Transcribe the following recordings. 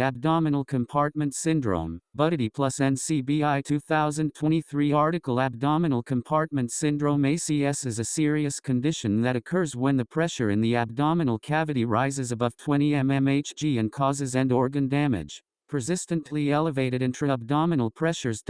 Abdominal compartment syndrome, Budity plus NCBI 2023 article. Abdominal compartment syndrome ACS is a serious condition that occurs when the pressure in the abdominal cavity rises above 20 mmHg and causes end organ damage. Persistently elevated intra-abdominal pressures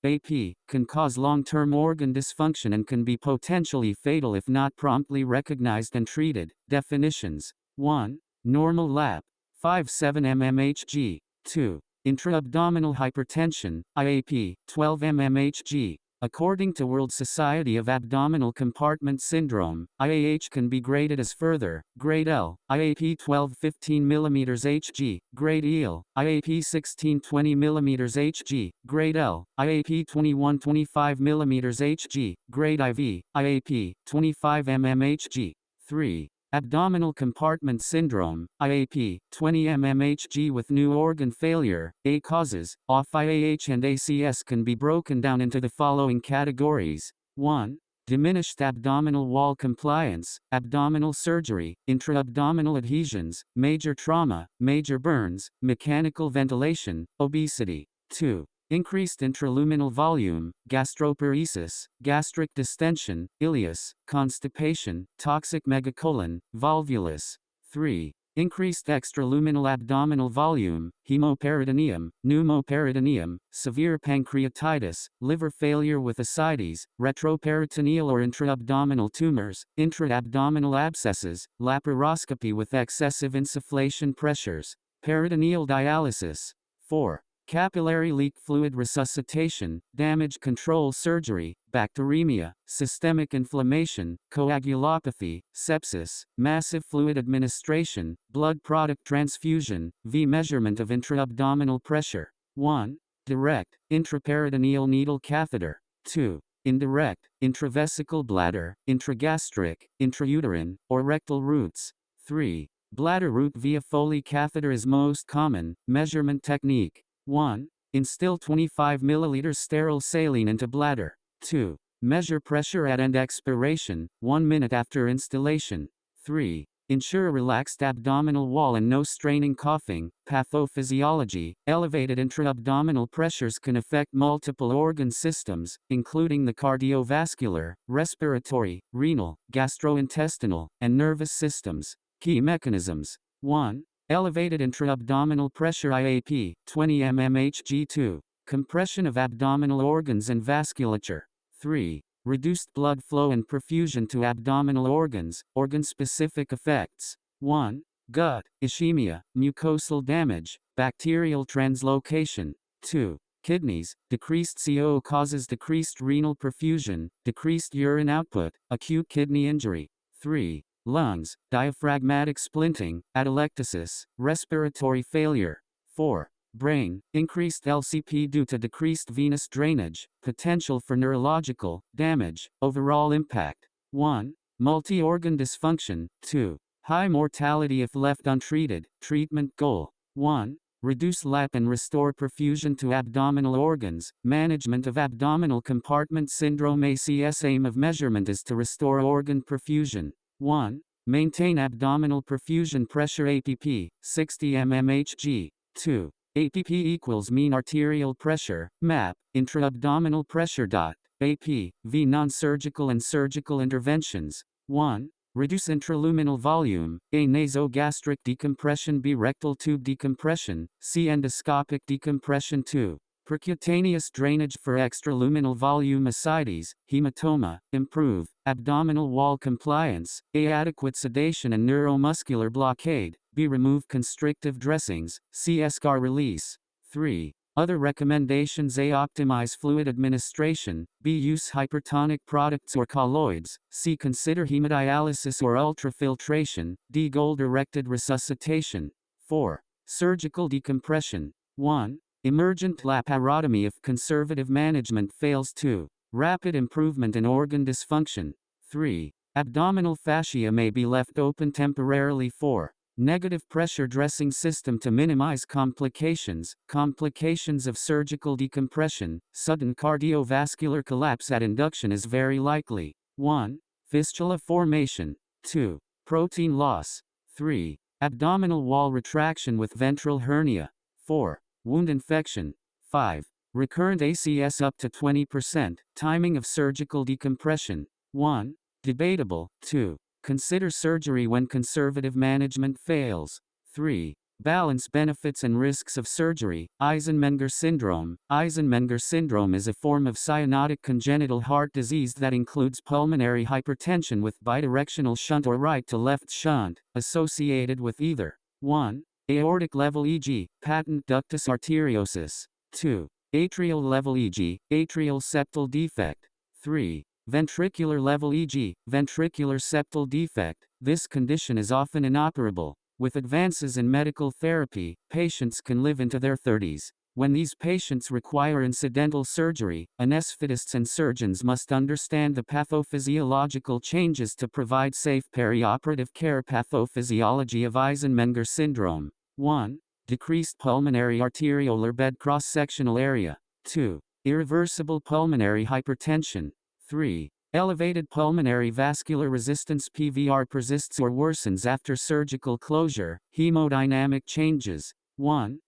(AP) can cause long-term organ dysfunction and can be potentially fatal if not promptly recognized and treated. Definitions: 1. Normal lap 5-7 mmHg. 2. Intra-abdominal hypertension, IAP, 12 mmHg. According to World Society of Abdominal Compartment Syndrome, IAH can be graded as further, grade L, IAP 12-15 mmHg, grade EL, IAP 16-20 mmHg, grade L, IAP 21-25 mmHg, grade IV, IAP 25 mmHg. 3. Abdominal compartment syndrome, IAP, 20 mmHg with new organ failure. A causes of IAH and ACS can be broken down into the following categories. 1. Diminished abdominal wall compliance, abdominal surgery, intra-abdominal adhesions, major trauma, major burns, mechanical ventilation, obesity. 2. Increased intraluminal volume, gastroparesis, gastric distension, ileus, constipation, toxic megacolon, volvulus. 3. Increased extraluminal abdominal volume, hemoperitoneum, pneumoperitoneum, severe pancreatitis, liver failure with ascites, retroperitoneal or intra-abdominal tumors, intra-abdominal abscesses, laparoscopy with excessive insufflation pressures, peritoneal dialysis. 4. Capillary leak fluid resuscitation, damage control surgery, bacteremia, systemic inflammation, coagulopathy, sepsis, massive fluid administration, blood product transfusion, measurement of intra-abdominal pressure. 1. Direct, intraperitoneal needle catheter. 2. Indirect, intravesical bladder, intragastric, intrauterine, or rectal routes. 3. Bladder route via Foley catheter is most common. Measurement technique. 1. Instill 25 ml sterile saline into bladder. 2. Measure pressure at end expiration, 1 minute after installation. 3. Ensure relaxed abdominal wall and no straining coughing. Pathophysiology. Elevated intra-abdominal pressures can affect multiple organ systems, including the cardiovascular, respiratory, renal, gastrointestinal, and nervous systems. Key mechanisms. 1. Elevated intra-abdominal pressure IAP, 20 mmHg. 2. Compression of abdominal organs and vasculature. 3. Reduced blood flow and perfusion to abdominal organs. Organ-specific effects. 1. Gut, ischemia, mucosal damage, bacterial translocation. 2. Kidneys, decreased CO causes decreased renal perfusion, decreased urine output, acute kidney injury. 3. Lungs, diaphragmatic splinting, atelectasis, respiratory failure. 4. Brain, increased LCP due to decreased venous drainage, potential for neurological damage, overall impact. 1. Multi-organ dysfunction. 2. High mortality if left untreated. Treatment goal. 1. Reduce lap and restore perfusion to abdominal organs. Management of abdominal compartment syndrome ACS. Aim of measurement is to restore organ perfusion. 1. Maintain abdominal perfusion pressure APP, 60 mmHg. 2. APP equals mean arterial pressure, MAP, intra-abdominal pressure. AP, V. Non-surgical and surgical interventions. 1. Reduce intraluminal volume, A. Nasogastric decompression, B. Rectal tube decompression, C. Endoscopic decompression. 2. Percutaneous drainage for extraluminal volume ascites, hematoma. Improve abdominal wall compliance, A. Adequate sedation and neuromuscular blockade, B. Remove constrictive dressings, C. eschar release. 3. Other recommendations: A. Optimize fluid administration, B. Use hypertonic products or colloids, C. Consider hemodialysis or ultrafiltration, D. Goal-directed resuscitation. 4. Surgical decompression. 1. Emergent laparotomy if conservative management fails. 2. Rapid improvement in organ dysfunction. 3. Abdominal fascia may be left open temporarily. 4. Negative pressure dressing system to minimize complications. Complications of surgical decompression. Sudden cardiovascular collapse at induction is very likely. 1. Fistula formation. 2. Protein loss. 3. Abdominal wall retraction with ventral hernia. 4. Wound infection. 5. Recurrent ACS up to 20%. Timing of surgical decompression. 1. Debatable. 2. Consider surgery when conservative management fails. 3. Balance benefits and risks of surgery. Eisenmenger syndrome. Eisenmenger syndrome is a form of cyanotic congenital heart disease that includes pulmonary hypertension with bidirectional shunt or right to left shunt, associated with either 1. Aortic level e.g., patent ductus arteriosus. 2. Atrial level e.g., atrial septal defect. 3. Ventricular level e.g., ventricular septal defect. This condition is often inoperable. With advances in medical therapy, patients can live into their 30s. When these patients require incidental surgery, anesthetists and surgeons must understand the pathophysiological changes to provide safe perioperative care. Pathophysiology of Eisenmenger syndrome. 1. Decreased pulmonary arteriolar bed cross-sectional area. 2. Irreversible pulmonary hypertension. 3. Elevated pulmonary vascular resistance. PVR persists or worsens after surgical closure. Hemodynamic changes. 1.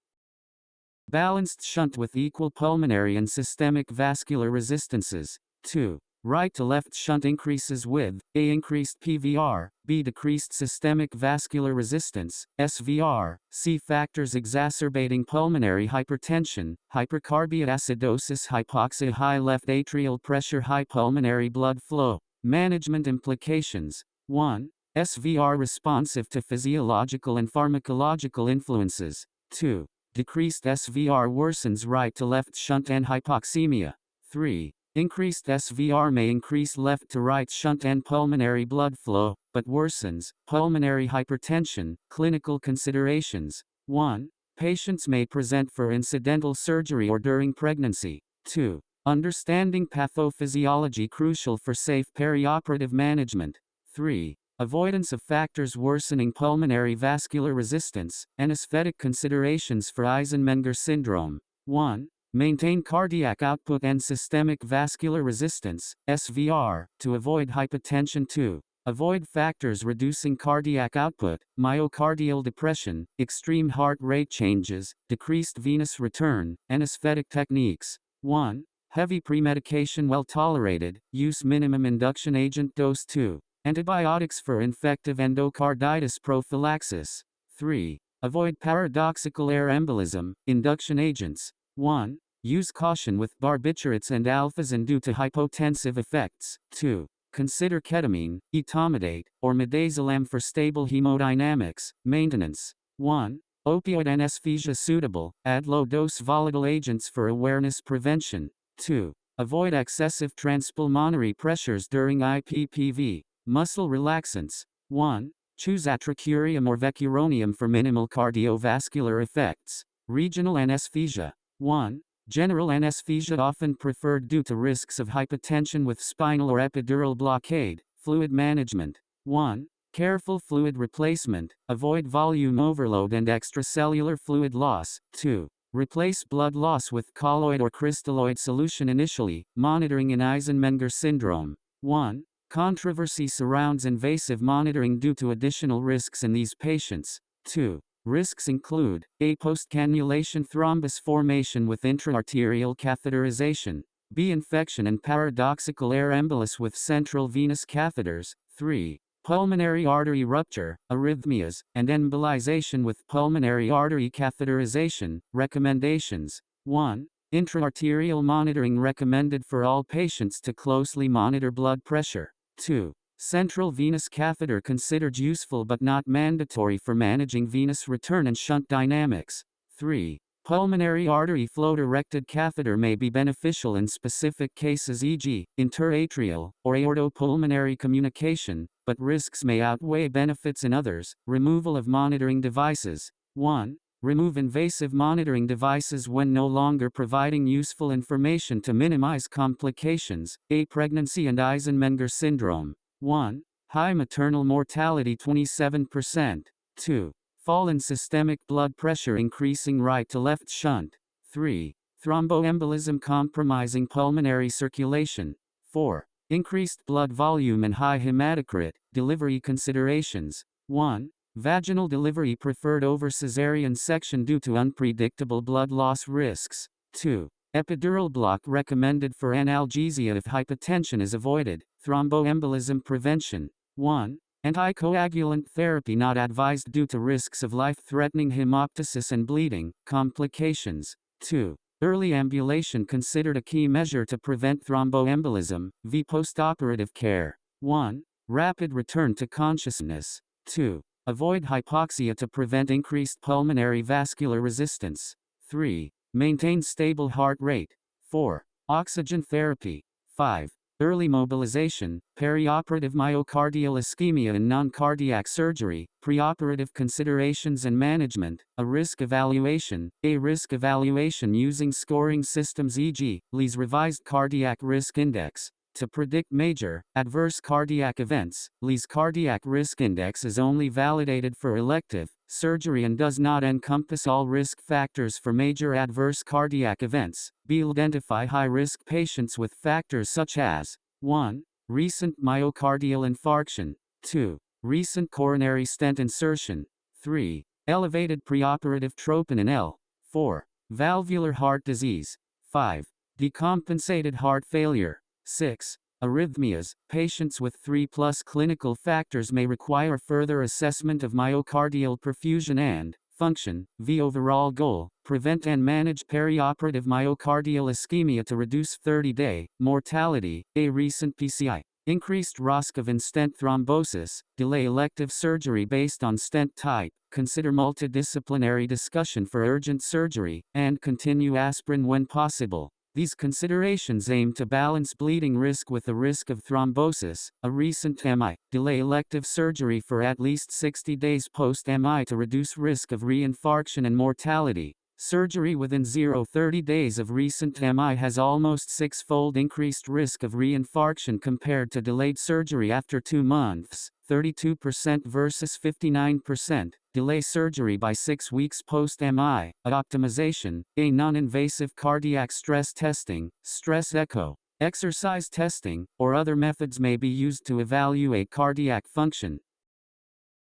Balanced shunt with equal pulmonary and systemic vascular resistances. 2. Right to left shunt increases with A. Increased PVR, B. Decreased systemic vascular resistance, SVR, C. Factors exacerbating pulmonary hypertension, hypercarbia, acidosis, hypoxia, high left atrial pressure, high pulmonary blood flow. Management implications. 1. SVR responsive to physiological and pharmacological influences. 2. Decreased SVR worsens right to left shunt and hypoxemia. 3. Increased SVR may increase left to right shunt and pulmonary blood flow, but worsens pulmonary hypertension. Clinical considerations. 1. Patients may present for incidental surgery or during pregnancy. 2. Understanding pathophysiology crucial for safe perioperative management. 3. Avoidance of factors worsening pulmonary vascular resistance. Anesthetic considerations for Eisenmenger syndrome. 1. Maintain cardiac output and systemic vascular resistance, SVR, to avoid hypotension. 2. Avoid factors reducing cardiac output, myocardial depression, extreme heart rate changes, decreased venous return. Anesthetic techniques. 1. Heavy premedication well tolerated, use minimum induction agent dose. 2. Antibiotics for infective endocarditis prophylaxis. 3. Avoid paradoxical air embolism, induction agents. 1. Use caution with barbiturates and alphazine due to hypotensive effects. 2. Consider ketamine, etomidate, or midazolam for stable hemodynamics. Maintenance. 1. Opioid anesthesia suitable, add low-dose volatile agents for awareness prevention. 2. Avoid excessive transpulmonary pressures during IPPV. Muscle relaxants. 1. Choose atracurium or vecuronium for minimal cardiovascular effects. Regional anesthesia. 1. General anesthesia often preferred due to risks of hypotension with spinal or epidural blockade. Fluid management. 1. Careful fluid replacement. Avoid volume overload and extracellular fluid loss. 2. Replace blood loss with colloid or crystalloid solution initially. Monitoring in Eisenmenger syndrome. 1. Controversy surrounds invasive monitoring due to additional risks in these patients. 2. Risks include A. Postcannulation thrombus formation with intraarterial catheterization. B. Infection and paradoxical air embolus with central venous catheters. 3. Pulmonary artery rupture, arrhythmias, and embolization with pulmonary artery catheterization. Recommendations. 1. Intraarterial monitoring recommended for all patients to closely monitor blood pressure. 2. Central venous catheter considered useful but not mandatory for managing venous return and shunt dynamics. 3. Pulmonary artery flow-directed catheter may be beneficial in specific cases, e.g., interatrial or aortopulmonary communication, but risks may outweigh benefits in others. Removal of monitoring devices. 1. Remove invasive monitoring devices when no longer providing useful information to minimize complications. A. Pregnancy and Eisenmenger syndrome. 1. High maternal mortality 27%. 2. Fall in systemic blood pressure increasing right to left shunt. 3. Thromboembolism compromising pulmonary circulation. 4. Increased blood volume and high hematocrit. Delivery considerations. 1. Vaginal delivery preferred over cesarean section due to unpredictable blood loss risks. 2. Epidural block recommended for analgesia if hypotension is avoided. Thromboembolism prevention. 1. Anticoagulant therapy not advised due to risks of life-threatening hemoptysis and bleeding complications. 2. Early ambulation considered a key measure to prevent thromboembolism. V. Postoperative care. 1. Rapid return to consciousness. 2. Avoid hypoxia to prevent increased pulmonary vascular resistance. 3. Maintain stable heart rate. 4. Oxygen therapy. 5. Early mobilization, perioperative myocardial ischemia and non-cardiac surgery, preoperative considerations and management, a risk evaluation using scoring systems e.g., Lee's Revised Cardiac Risk Index. To predict major, adverse cardiac events, Lee's Cardiac Risk Index is only validated for elective surgery and does not encompass all risk factors for major adverse cardiac events. B. Identify high-risk patients with factors such as 1. Recent myocardial infarction. 2. Recent coronary stent insertion. 3. Elevated preoperative troponin L. 4. Valvular heart disease. 5. Decompensated heart failure. 6. Arrhythmias. Patients with 3+ clinical factors may require further assessment of myocardial perfusion and function. V. Overall goal: prevent and manage perioperative myocardial ischemia to reduce 30-day mortality. A. Recent PCI. Increased risk of in-stent thrombosis. Delay elective surgery based on stent type. Consider multidisciplinary discussion for urgent surgery, and continue aspirin when possible. These considerations aim to balance bleeding risk with the risk of thrombosis. A recent MI. Delay elective surgery for at least 60 days post-MI to reduce risk of reinfarction and mortality. Surgery within 30 days of recent MI has almost 6-fold increased risk of reinfarction compared to delayed surgery after 2 months, 32% versus 59%. Delay surgery by 6 weeks post-MI. Optimization. A. Non-invasive cardiac stress testing, stress echo, exercise testing, or other methods may be used to evaluate cardiac function.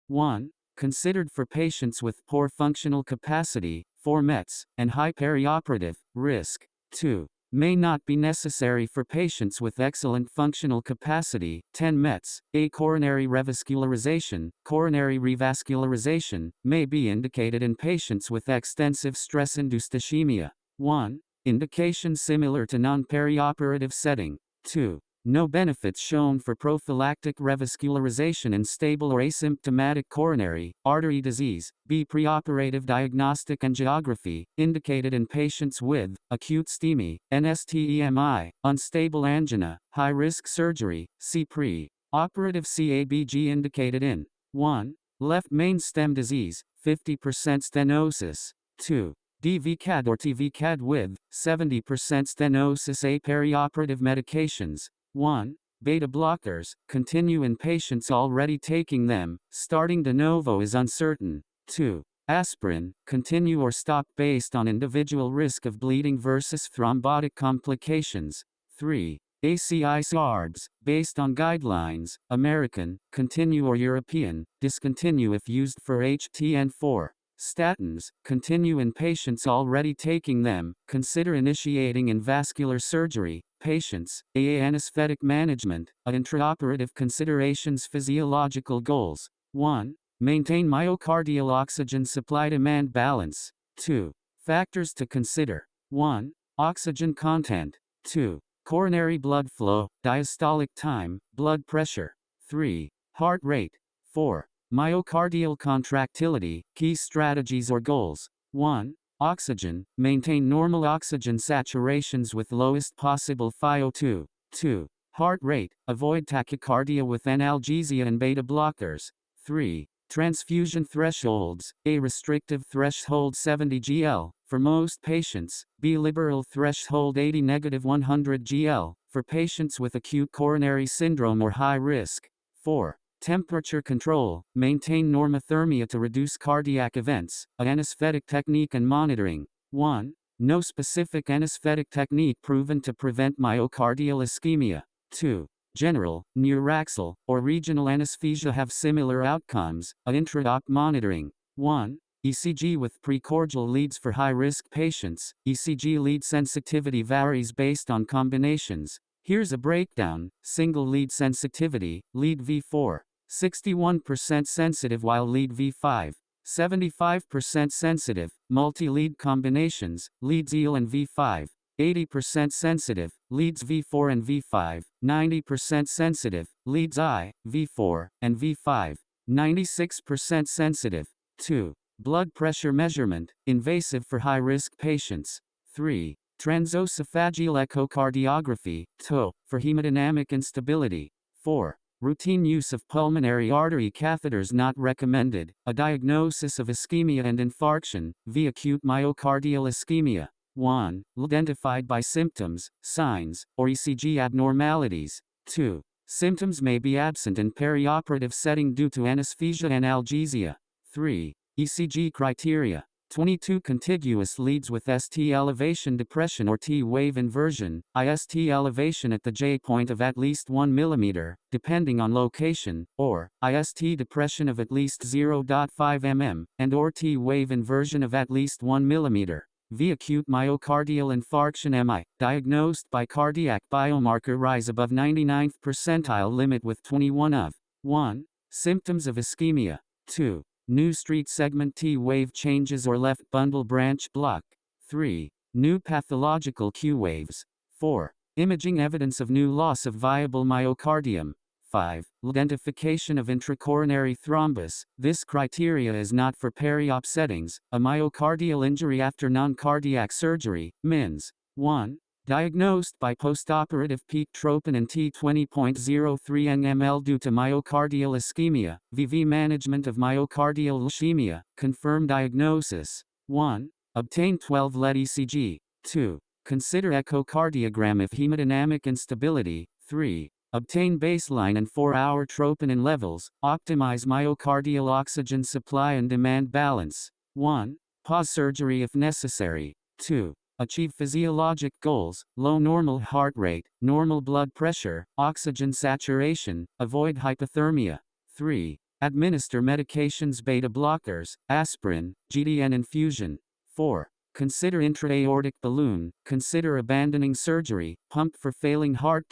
1. Considered for patients with poor functional capacity, 4 METs, and high perioperative risk. 2. May not be necessary for patients with excellent functional capacity, 10 METs. A. Coronary revascularization. Coronary revascularization may be indicated in patients with extensive stress-induced ischemia. 1. Indication similar to non-perioperative setting. 2. No benefits shown for prophylactic revascularization in stable or asymptomatic coronary artery disease. B. Preoperative diagnostic angiography, indicated in patients with acute STEMI, NSTEMI, unstable angina, high-risk surgery. C. Pre-operative CABG indicated in 1. Left main stem disease, 50% stenosis. 2. DVCAD or TVCAD with 70% stenosis. A. Perioperative medications. 1. Beta blockers, continue in patients already taking them, starting de novo is uncertain. 2. Aspirin, continue or stop based on individual risk of bleeding versus thrombotic complications. 3. ACI SARBs, based on guidelines, American, continue or European, discontinue if used for HTN4. Statins, continue in patients already taking them, consider initiating in vascular surgery. Patients, AA anesthetic management, intraoperative considerations. Physiological goals. 1. Maintain myocardial oxygen supply-demand balance. 2. Factors to consider. 1. Oxygen content. 2. Coronary blood flow, diastolic time, blood pressure. 3. Heart rate. 4. Myocardial contractility, key strategies or goals. 1. Oxygen, maintain normal oxygen saturations with lowest possible FiO2. 2. Heart rate, avoid tachycardia with analgesia and beta blockers. 3. Transfusion thresholds, A. Restrictive threshold 70 gl, for most patients, B. Liberal threshold 80-100 gl, for patients with acute coronary syndrome or high risk. 4. Temperature control, maintain normothermia to reduce cardiac events, anesthetic technique and monitoring. 1. No specific anesthetic technique proven to prevent myocardial ischemia. 2. general, neuraxial, or regional anesthesia have similar outcomes. Intra-op monitoring. 1. ECG with precordial leads for high-risk patients. ECG lead sensitivity varies based on combinations. Here's a breakdown. Single lead sensitivity, lead V4, 61% sensitive while lead V5, 75% sensitive. Multi-lead combinations, leads EL and V5, 80% sensitive, leads V4 and V5, 90% sensitive, leads I, V4, and V5, 96% sensitive. 2. Blood pressure measurement, invasive for high-risk patients. 3. Transosophageal echocardiography, TO, for hemodynamic instability. 4. Routine use of pulmonary artery catheters not recommended. A diagnosis of ischemia and infarction, v. acute myocardial ischemia. 1. Identified by symptoms, signs, or ECG abnormalities. 2. Symptoms may be absent in perioperative setting due to anesthesia and analgesia. 3. ECG criteria. 22 contiguous leads with ST elevation depression or T-wave inversion, IST elevation at the J point of at least 1 mm, depending on location, or IST depression of at least 0.5 mm, and or T-wave inversion of at least 1 mm. V. Acute myocardial infarction MI, diagnosed by cardiac biomarker rise above 99th percentile limit with 21 of 1. Symptoms of ischemia. 2. New street segment T-wave changes or left bundle branch block. 3. New pathological Q waves. 4. Imaging evidence of new loss of viable myocardium. 5. Identification of intracoronary thrombus. This criteria is not for peri-op settings. A myocardial injury after non-cardiac surgery, MINS. 1. Diagnosed by postoperative peak troponin T20.03 nml due to myocardial ischemia. VV management of myocardial ischemia. Confirmed diagnosis. 1. Obtain 12-lead ECG. 2. Consider echocardiogram if hemodynamic instability. 3. Obtain baseline and 4-hour troponin levels. Optimize myocardial oxygen supply and demand balance. 1. Pause surgery if necessary. 2. Achieve physiologic goals, low normal heart rate, normal blood pressure, oxygen saturation, avoid hypothermia. 3. Administer medications beta blockers, aspirin, GDN infusion. 4. Consider intra-aortic balloon, consider abandoning surgery, pump for failing heart.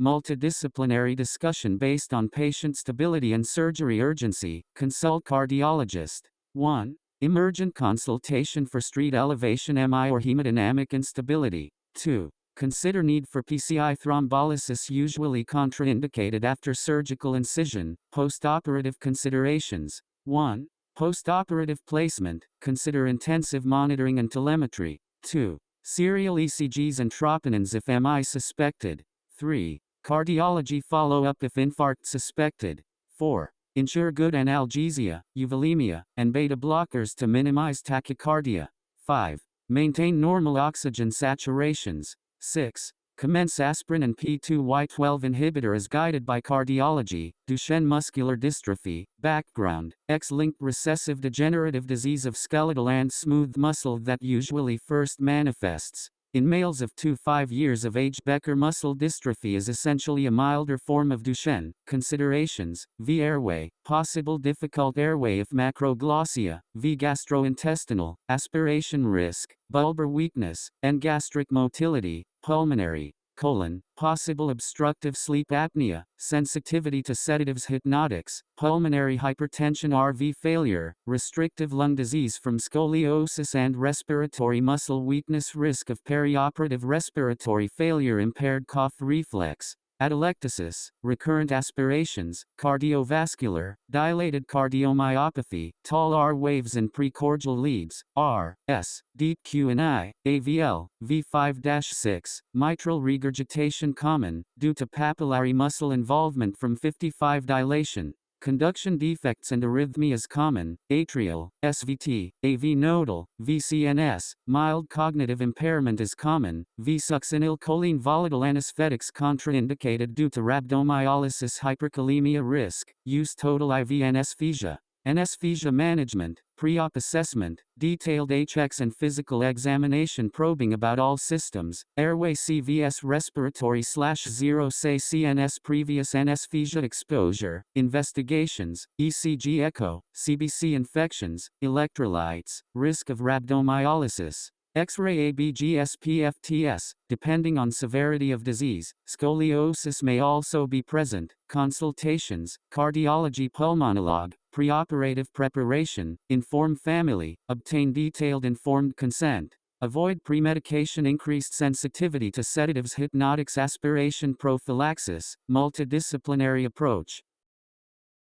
Multidisciplinary discussion based on patient stability and surgery urgency, consult cardiologist. 1. Emergent consultation for street elevation MI or hemodynamic instability. 2. Consider need for PCI thrombolysis usually contraindicated after surgical incision. Postoperative considerations. 1. Postoperative placement. Consider intensive monitoring and telemetry. 2. Serial ECGs and troponins if MI suspected. 3. Cardiology follow-up if infarct suspected. 4. Ensure good analgesia, euvolemia, and beta blockers to minimize tachycardia. 5. Maintain normal oxygen saturations. 6. Commence aspirin and P2Y12 inhibitor as guided by cardiology. Duchenne muscular dystrophy, background, X-linked recessive degenerative disease of skeletal and smooth muscle that usually first manifests in males of 2 to 5 years of age. Becker muscle dystrophy is essentially a milder form of Duchenne. Considerations: V. Airway, possible difficult airway if macroglossia, V. Gastrointestinal, aspiration risk, bulbar weakness, and gastric motility, pulmonary, possible obstructive sleep apnea, sensitivity to sedatives, hypnotics, pulmonary hypertension, RV failure, restrictive lung disease from scoliosis and respiratory muscle weakness, risk of perioperative respiratory failure, impaired cough reflex, atelectasis, recurrent aspirations, cardiovascular, dilated cardiomyopathy, tall R waves and precordial leads, R, S, deep Q and I, AVL, V5-6, mitral regurgitation common, due to papillary muscle involvement from 55 dilation. Conduction defects and arrhythmias common, atrial, SVT, AV nodal, VCNS, mild cognitive impairment is common, V-succinylcholine volatile anesthetics contraindicated due to rhabdomyolysis, hyperkalemia risk, use total IV anesthesia. Anesthesia management, Pre-op assessment, detailed HX and physical examination probing about all systems, airway CVS respiratory/0 say CNS previous anesthesia exposure, investigations, ECG echo, CBC infections, electrolytes, risk of rhabdomyolysis. X-ray ABGSPFTS, depending on severity of disease, scoliosis may also be present. Consultations, cardiology pulmonologue, preoperative preparation, inform family, obtain detailed informed consent. Avoid premedication, increased sensitivity to sedatives, hypnotics, aspiration prophylaxis, multidisciplinary approach.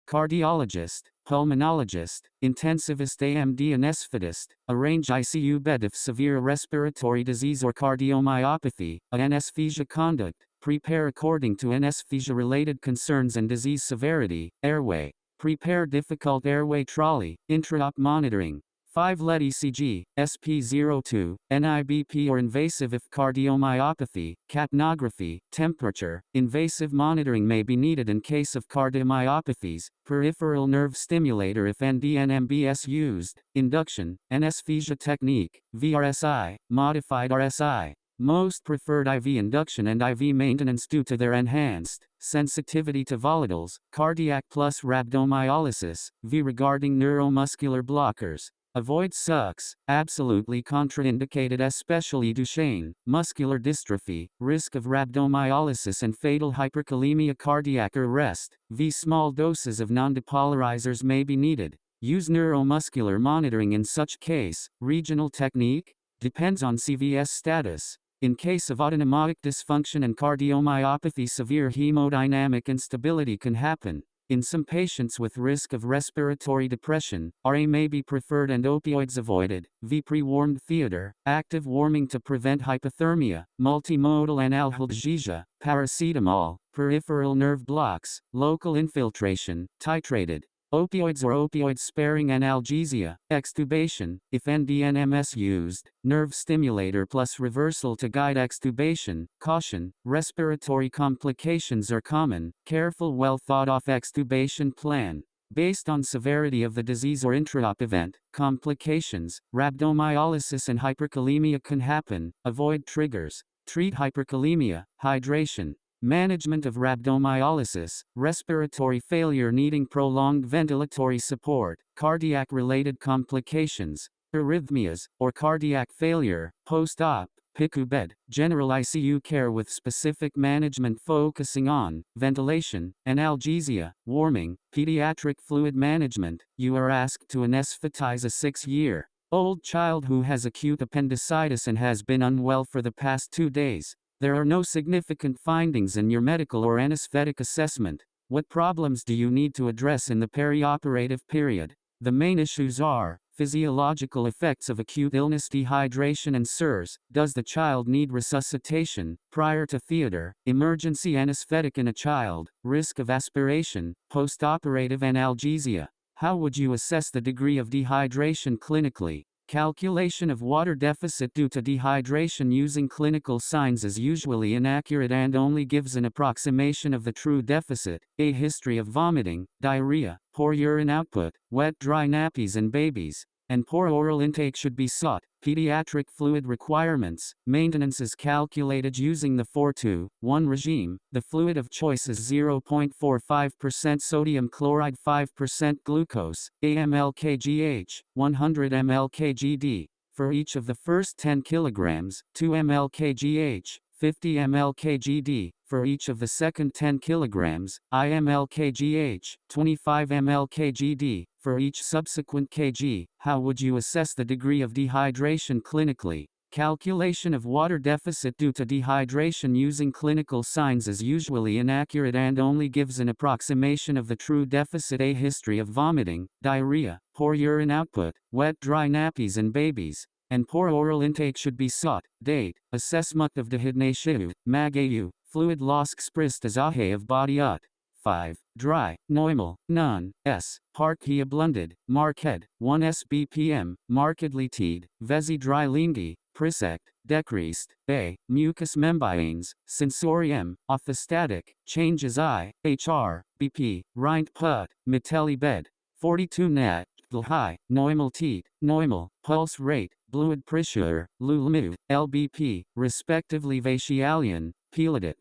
Cardiologist, pulmonologist, intensivist, AMD anesthetist, arrange ICU bed if severe respiratory disease or cardiomyopathy, anesthesia conduct, prepare according to anesthesia-related concerns and disease severity, airway, prepare difficult airway trolley, intra-op monitoring. 5-lead ECG, SP02, NIBP or invasive if cardiomyopathy, capnography, temperature, invasive monitoring may be needed in case of cardiomyopathies, peripheral nerve stimulator if NDNMBS used, induction, anesthesia technique, VRSI, modified RSI. Most preferred IV induction and IV maintenance due to their enhanced sensitivity to volatiles, cardiac plus rhabdomyolysis, V regarding neuromuscular blockers. Avoid SUX, absolutely contraindicated especially Duchenne, muscular dystrophy, risk of rhabdomyolysis and fatal hyperkalemia, cardiac arrest, V small doses of non-depolarizers may be needed. Use neuromuscular monitoring in such case. Regional technique? Depends on CVS status. In case of autonomic dysfunction and cardiomyopathy, severe hemodynamic instability can happen. In some patients with risk of respiratory depression, RA may be preferred and opioids avoided. V pre-warmed theater, active warming to prevent hypothermia, multimodal analgesia, paracetamol, peripheral nerve blocks, local infiltration, titrated. Opioids or opioid-sparing analgesia, extubation, if NDNMS used, nerve stimulator plus reversal to guide extubation, caution, respiratory complications are common, careful well-thought-off extubation plan. Based on severity of the disease or intra-op event, complications, rhabdomyolysis and hyperkalemia can happen, avoid triggers. Treat hyperkalemia, hydration. Management of rhabdomyolysis, respiratory failure needing prolonged ventilatory support, cardiac-related complications, arrhythmias, or cardiac failure, post-op, PICU bed, general ICU care with specific management focusing on ventilation, analgesia, warming, pediatric fluid management. You are asked to anesthetize a 6-year-old child who has acute appendicitis and has been unwell for the past 2 days. There are no significant findings in your medical or anesthetic assessment. What problems do you need to address in the perioperative period? The main issues are physiological effects of acute illness, dehydration and SIRS. Does the child need resuscitation prior to theater? Emergency anesthetic in a child, risk of aspiration, postoperative analgesia. How would you assess the degree of dehydration clinically? Calculation of water deficit due to dehydration using clinical signs is usually inaccurate and only gives an approximation of the true deficit. A history of vomiting, diarrhea, poor urine output, wet dry nappies in babies, and poor oral intake should be sought. Pediatric fluid requirements. Maintenance is calculated using the 4-2-1 regime. The fluid of choice is 0.45% sodium chloride, 5% glucose, AML/kgH, 100 ml/kgD. For each of the first 10 kilograms, 2 ml/kgH, 50 ml/kgD. For each of the second 10 kilograms, IML/kgH, 25 ml/kgD. For each subsequent kg. How would you assess the degree of dehydration clinically? Calculation of water deficit due to dehydration using clinical signs is usually inaccurate and only gives an approximation of the true deficit. A history of vomiting, diarrhea, poor urine output, wet dry nappies in babies, and poor oral intake should be sought. Date, assessment of dehydration, MAGAU, fluid loss expressed of body ut. 5. Dry, normal, none, S. Parkia blended, Marked, 1 sbpm, markedly teed, Vesi dry lingi, Prisect, decreased, A. Mucous membranes, sensorium, orthostatic, changes I, HR, BP, Rind put, Mitelli bed. 42 nat. High, Normaltät, Normal, pulse rate, blood pressure, LULMU, LBP, respectively. Vatialian, Pilotic.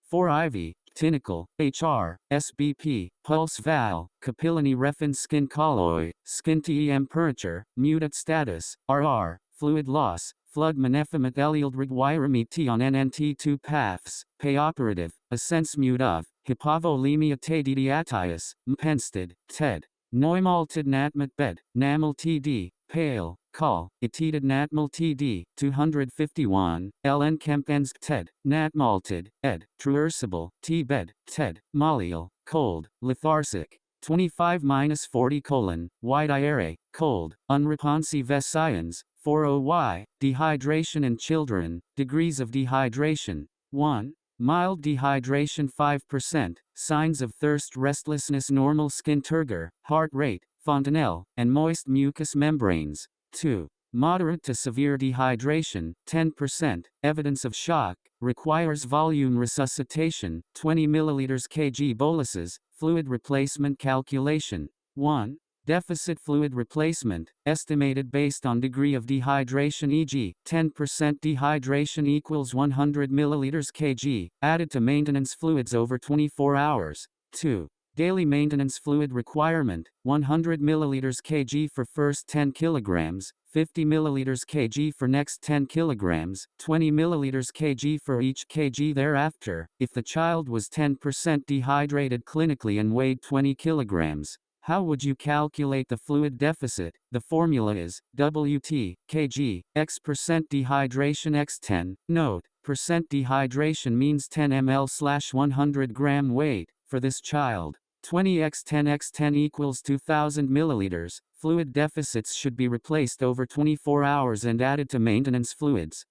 4 IV, Tinical, HR, SBP, pulse val, capillary reference skin colloid, skin temperature, mutate status, RR, fluid loss, flood manephomet elield requirement on NNT2 paths, preoperative, ascens mute of, hypovolemia tediatitis, mpensted, TED. Neumalted natmat bed, namal TD, pale, call, etided natmal TD, 251, LN kempensk TED, natmalted, ed, truercible, T-bed, TED, malleal, cold, lethargic. 25-40 wide IRA, cold, unresponsive science, 40Y, dehydration in children, degrees of dehydration, 1. Mild dehydration 5%, signs of thirst restlessness normal skin turgor, heart rate, fontanelle, and moist mucous membranes, 2. Moderate to severe dehydration, 10%, evidence of shock, requires volume resuscitation, 20 ml kg boluses, fluid replacement calculation, 1. Deficit fluid replacement, estimated based on degree of dehydration e.g., 10% dehydration equals 100 ml kg, added to maintenance fluids over 24 hours. 2. Daily maintenance fluid requirement, 100 ml kg for first 10 kg, 50 ml kg for next 10 kg, 20 ml kg for each kg thereafter, if the child was 10% dehydrated clinically and weighed 20 kg. How would you calculate the fluid deficit? The formula is Wt, kg, x% dehydration x 10. Note, percent dehydration means 10 ml/100 gram weight. For this child, 20 x 10 x 10 equals 2000 milliliters. Fluid deficits should be replaced over 24 hours and added to maintenance fluids.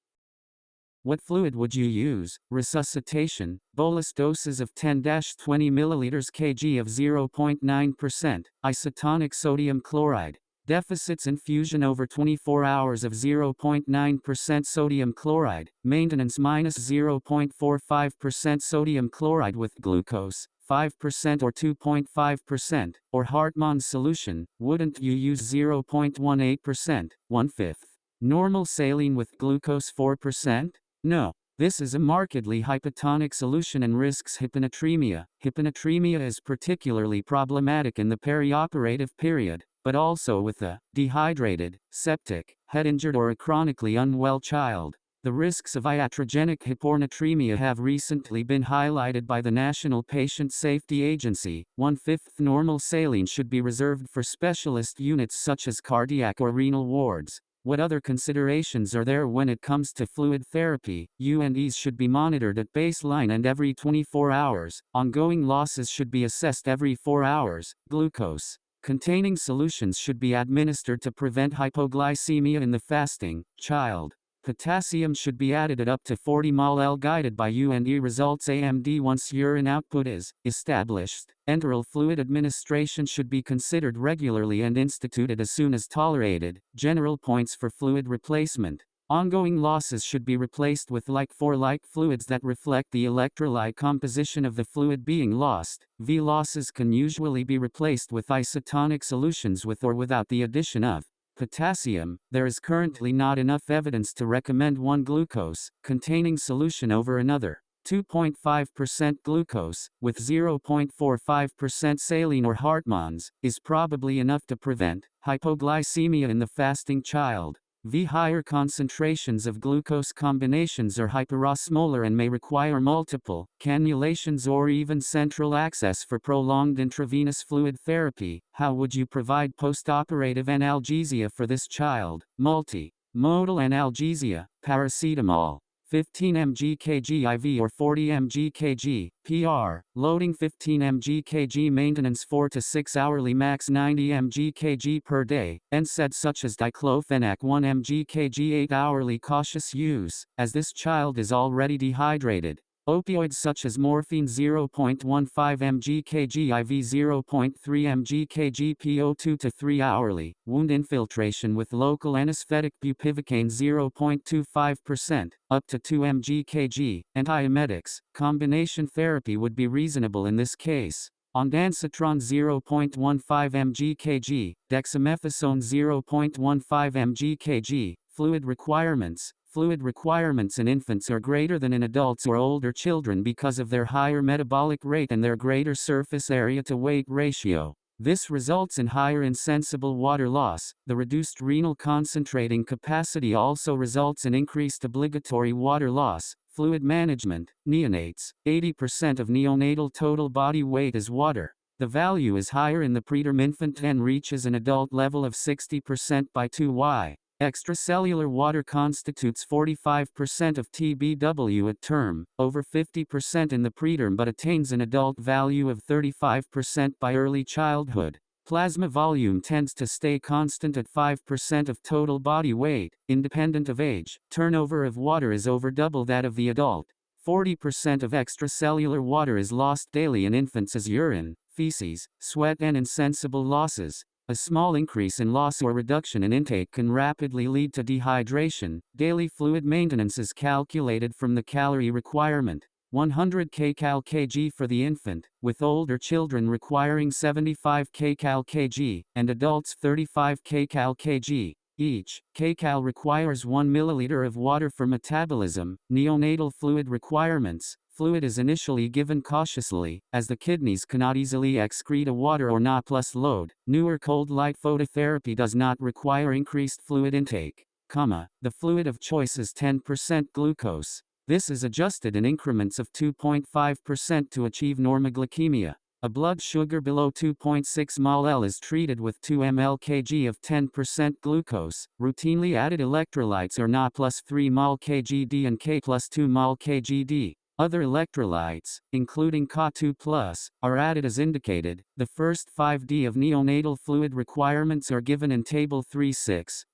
What fluid would you use? Resuscitation, bolus doses of 10-20 ml kg of 0.9%, isotonic sodium chloride. Deficits infusion over 24 hours of 0.9% sodium chloride, maintenance minus 0.45% sodium chloride with glucose, 5% or 2.5%, or Hartmann's solution. Wouldn't you use 0.18%, 1/5? Normal saline with glucose 4%? No. This is a markedly hypotonic solution and risks hyponatremia. Hyponatremia is particularly problematic in the perioperative period, but also with a dehydrated, septic, head-injured or a chronically unwell child. The risks of iatrogenic hyponatremia have recently been highlighted by the National Patient Safety Agency. 1/5 normal saline should be reserved for specialist units such as cardiac or renal wards. What other considerations are there when it comes to fluid therapy? UNDs should be monitored at baseline and every 24 hours. Ongoing losses should be assessed every 4 hours. Glucose containing solutions should be administered to prevent hypoglycemia in the fasting child. Potassium should be added at up to 40 mol guided by UND results AMD once urine output is established. Enteral fluid administration should be considered regularly and instituted as soon as tolerated. General points for fluid replacement. Ongoing losses should be replaced with like-for-like fluids that reflect the electrolyte composition of the fluid being lost. V losses can usually be replaced with isotonic solutions with or without the addition of potassium. There is currently not enough evidence to recommend one glucose containing solution over another. 2.5% glucose, with 0.45% saline or Hartmann's, is probably enough to prevent hypoglycemia in the fasting child. V higher concentrations of glucose combinations are hyperosmolar and may require multiple cannulations or even central access for prolonged intravenous fluid therapy. How would you provide postoperative analgesia for this child? Multi-modal analgesia, paracetamol, 15 mg kg IV or 40 mg kg, PR, loading 15 mg kg maintenance 4 to 6 hourly max 90 mg kg per day, NSAIDs such as diclofenac 1 mg kg 8 hourly cautious use, as this child is already dehydrated. Opioids such as morphine 0.15 mg kg IV 0.3 mg kg PO2 to 3 hourly, wound infiltration with local anesthetic bupivacaine 0.25%, up to 2 mg kg, antiemetics, combination therapy would be reasonable in this case. ondansetron 0.15 mg/kg, dexamethasone 0.15 mg/kg. Fluid requirements. Fluid requirements in infants are greater than in adults or older children because of their higher metabolic rate and their greater surface area to weight ratio. This results in higher insensible water loss. The reduced renal concentrating capacity also results in increased obligatory water loss. Fluid management. Neonates. 80% of neonatal total body weight is water. The value is higher in the preterm infant and reaches an adult level of 60% by 2Y. Extracellular water constitutes 45% of TBW at term, over 50% in the preterm but attains an adult value of 35% by early childhood. Plasma volume tends to stay constant at 5% of total body weight, independent of age. Turnover of water is over double that of the adult. 40% of extracellular water is lost daily in infants as urine, feces, sweat and insensible losses. A small increase in loss or reduction in intake can rapidly lead to dehydration. Daily fluid maintenance is calculated from the calorie requirement. 100 kcal/kg for the infant, with older children requiring 75 kcal/kg, and adults 35 kcal/kg. Each kcal requires 1 milliliter of water for metabolism. Neonatal fluid requirements. Fluid is initially given cautiously, as the kidneys cannot easily excrete a water or Na plus load. Newer cold light phototherapy does not require increased fluid intake. The fluid of choice is 10% glucose. This is adjusted in increments of 2.5% to achieve normoglycemia. A blood sugar below 2.6 mol/L is treated with 2 ml/kg of 10% glucose. Routinely added electrolytes are Na plus 3 mol/kg and K plus 2 mol/kg. Other electrolytes, including Ca2+, are added as indicated. The first 5D of neonatal fluid requirements are given in Table 3.6.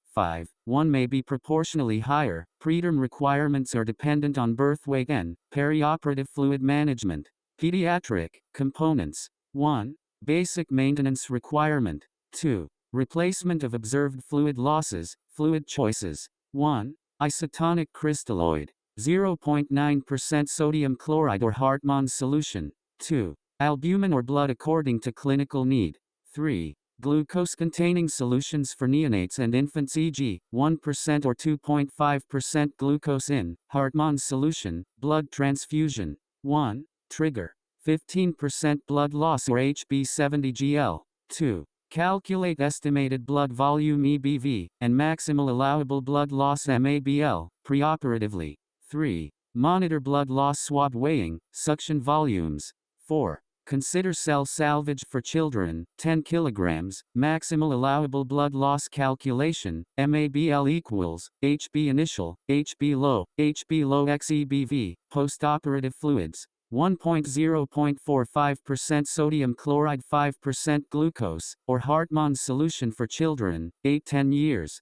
1 may be proportionally higher. Preterm requirements are dependent on birth weight and perioperative fluid management. Pediatric components. 1. Basic maintenance requirement. 2. Replacement of observed fluid losses. Fluid choices. 1. Isotonic crystalloid. 0.9% sodium chloride or Hartmann's solution. 2. Albumin or blood according to clinical need. 3. Glucose-containing solutions for neonates and infants, e.g., 1% or 2.5% glucose in Hartmann's solution. Blood transfusion. 1. Trigger. 15% blood loss or HB70gl. 2. Calculate estimated blood volume EBV, and maximal allowable blood loss MABL, preoperatively. 3. Monitor blood loss swab weighing, suction volumes. 4. Consider cell salvage for children, 10 kilograms, maximal allowable blood loss calculation, MABL equals, HB initial, HB low x EBV, postoperative fluids. 1.0.45% sodium chloride 5% glucose, or Hartmann's solution for children, 8-10 years.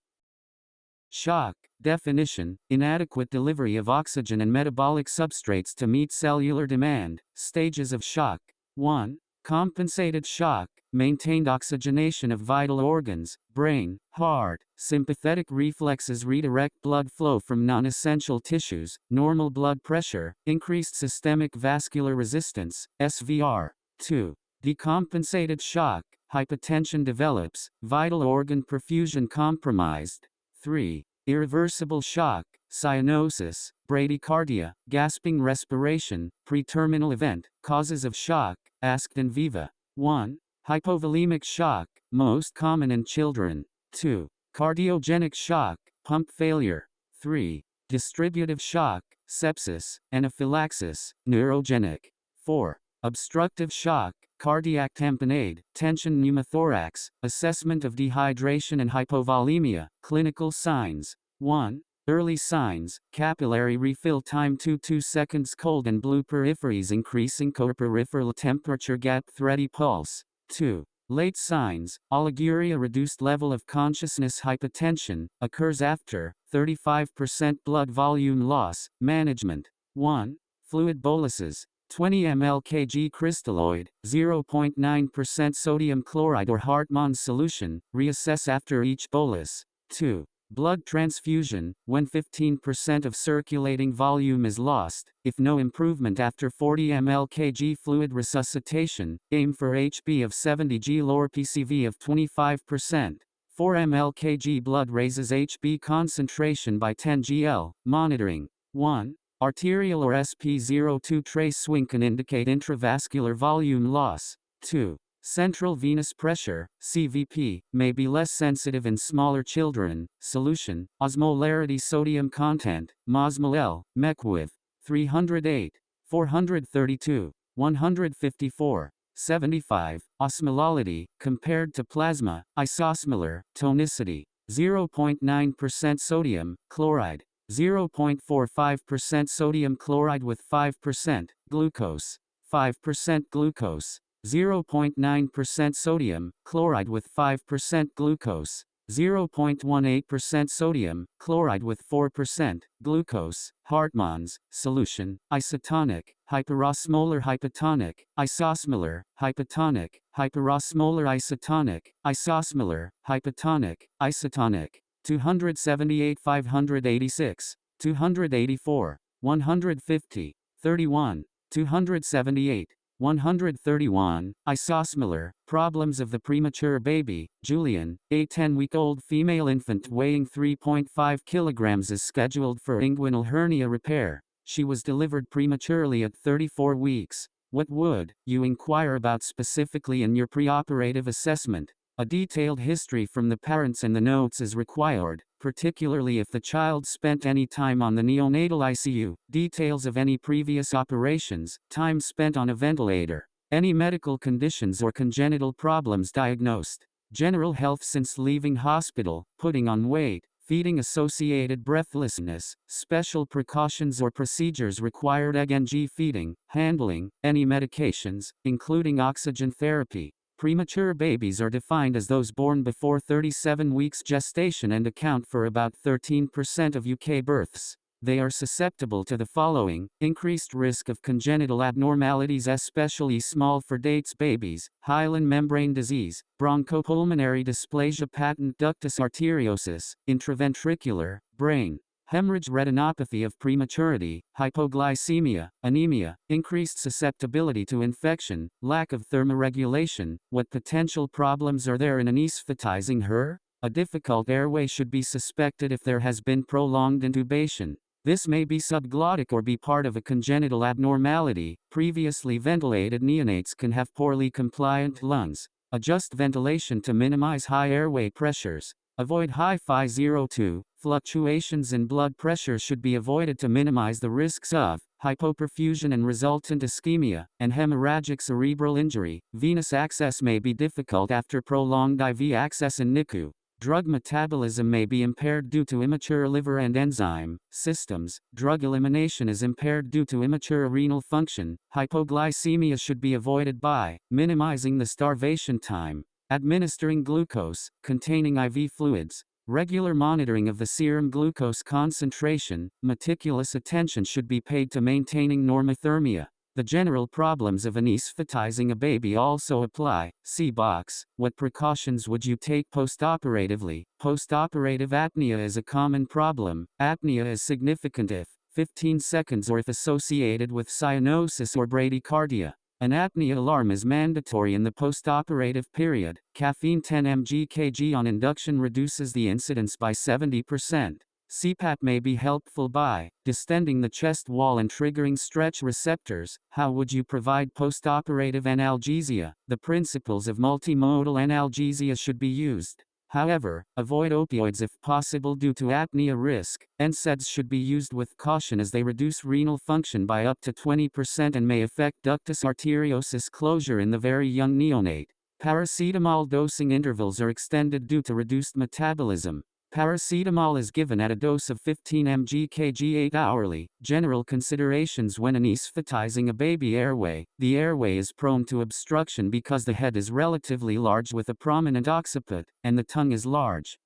Shock. Definition: inadequate delivery of oxygen and metabolic substrates to meet cellular demand. Stages of shock. 1. Compensated shock, maintained oxygenation of vital organs, brain, heart. Sympathetic reflexes redirect blood flow from non-essential tissues, normal blood pressure, increased systemic vascular resistance, SVR. 2. Decompensated shock, hypotension develops, vital organ perfusion compromised. 3. Irreversible shock, cyanosis, bradycardia, gasping respiration, preterminal event. Causes of shock, asked in Viva. 1. Hypovolemic shock, most common in children. 2. Cardiogenic shock, pump failure. 3. Distributive shock, sepsis, anaphylaxis, neurogenic. 4. Obstructive shock, cardiac tamponade, tension pneumothorax, assessment of dehydration and hypovolemia. Clinical signs. 1. Early signs, capillary refill time 2 seconds, cold and blue peripheries, increasing core-peripheral temperature, gap, thready pulse. 2. Late signs, oliguria, reduced level of consciousness, hypotension, occurs after 35% blood volume loss. Management. 1. Fluid boluses. 20 ml/kg crystalloid, 0.9% sodium chloride or Hartmann's solution. Reassess after each bolus. 2. Blood transfusion, when 15% of circulating volume is lost, if no improvement after 40 ml/kg fluid resuscitation, aim for HB of 70 g, lower PCV of 25%. 4 ml/kg blood raises HB concentration by 10 gl. Monitoring. 1. Arterial or SP02 trace swing can indicate intravascular volume loss. 2. Central venous pressure, CVP, may be less sensitive in smaller children. Solution: osmolarity sodium content, MOSMOL, MECWIV, 308, 432, 154, 75. Osmolality, compared to plasma, isosmolar, tonicity, 0.9% sodium chloride, 0.45% sodium chloride with 5% glucose, 5% glucose, 0.9% sodium chloride with 5% glucose, 0.18% sodium chloride with 4% glucose. Hartmann's solution: isotonic, hyperosmolar hypotonic, isosmolar, hypotonic, hyperosmolar isotonic, isosmolar, hypotonic, isotonic. 278 586, 284, 150, 31, 278. 131. Isosmolar, problems of the premature baby. Julian, a 10-week-old female infant weighing 3.5 kilograms is scheduled for inguinal hernia repair. She was delivered prematurely at 34 weeks. What would you inquire about specifically in your preoperative assessment? A detailed history from the parents and the notes is required, particularly if the child spent any time on the neonatal ICU, details of any previous operations, time spent on a ventilator, any medical conditions or congenital problems diagnosed, general health since leaving hospital, putting on weight, feeding-associated breathlessness, special precautions or procedures required, EGNG feeding, handling, any medications, including oxygen therapy. Premature babies are defined as those born before 37 weeks gestation and account for about 13% of UK births. They are susceptible to the following: increased risk of congenital abnormalities, especially small for dates babies, hyaline membrane disease, bronchopulmonary dysplasia, patent ductus arteriosus, intraventricular, brain hemorrhage, retinopathy of prematurity, hypoglycemia, anemia, increased susceptibility to infection, lack of thermoregulation. What potential problems are there in anesthetizing her? A difficult airway should be suspected if there has been prolonged intubation. This may be subglottic or be part of a congenital abnormality. Previously ventilated neonates can have poorly compliant lungs. Adjust ventilation to minimize high airway pressures. Avoid high Phi02. Fluctuations in blood pressure should be avoided to minimize the risks of hypoperfusion and resultant ischemia, and hemorrhagic cerebral injury. Venous access may be difficult after prolonged IV access in NICU. Drug metabolism may be impaired due to immature liver and enzyme systems. Drug elimination is impaired due to immature renal function. Hypoglycemia should be avoided by minimizing the starvation time, administering glucose containing IV fluids, regular monitoring of the serum glucose concentration. Meticulous attention should be paid to maintaining normothermia. The general problems of anesthetizing a baby also apply. See box. What precautions would you take postoperatively? Postoperative apnea is a common problem. Apnea is significant if 15 seconds or if associated with cyanosis or bradycardia. An apnea alarm is mandatory in the postoperative period. Caffeine 10 mg/kg on induction reduces the incidence by 70%. CPAP may be helpful by distending the chest wall and triggering stretch receptors. How would you provide postoperative analgesia? The principles of multimodal analgesia should be used. However, avoid opioids if possible due to apnea risk. NSAIDs should be used with caution as they reduce renal function by up to 20% and may affect ductus arteriosus closure in the very young neonate. Paracetamol dosing intervals are extended due to reduced metabolism. Paracetamol is given at a dose of 15 mg/kg 8 hourly. General considerations when anesthetizing a baby airway. The airway is prone to obstruction because the head is relatively large with a prominent occiput, and the tongue is large.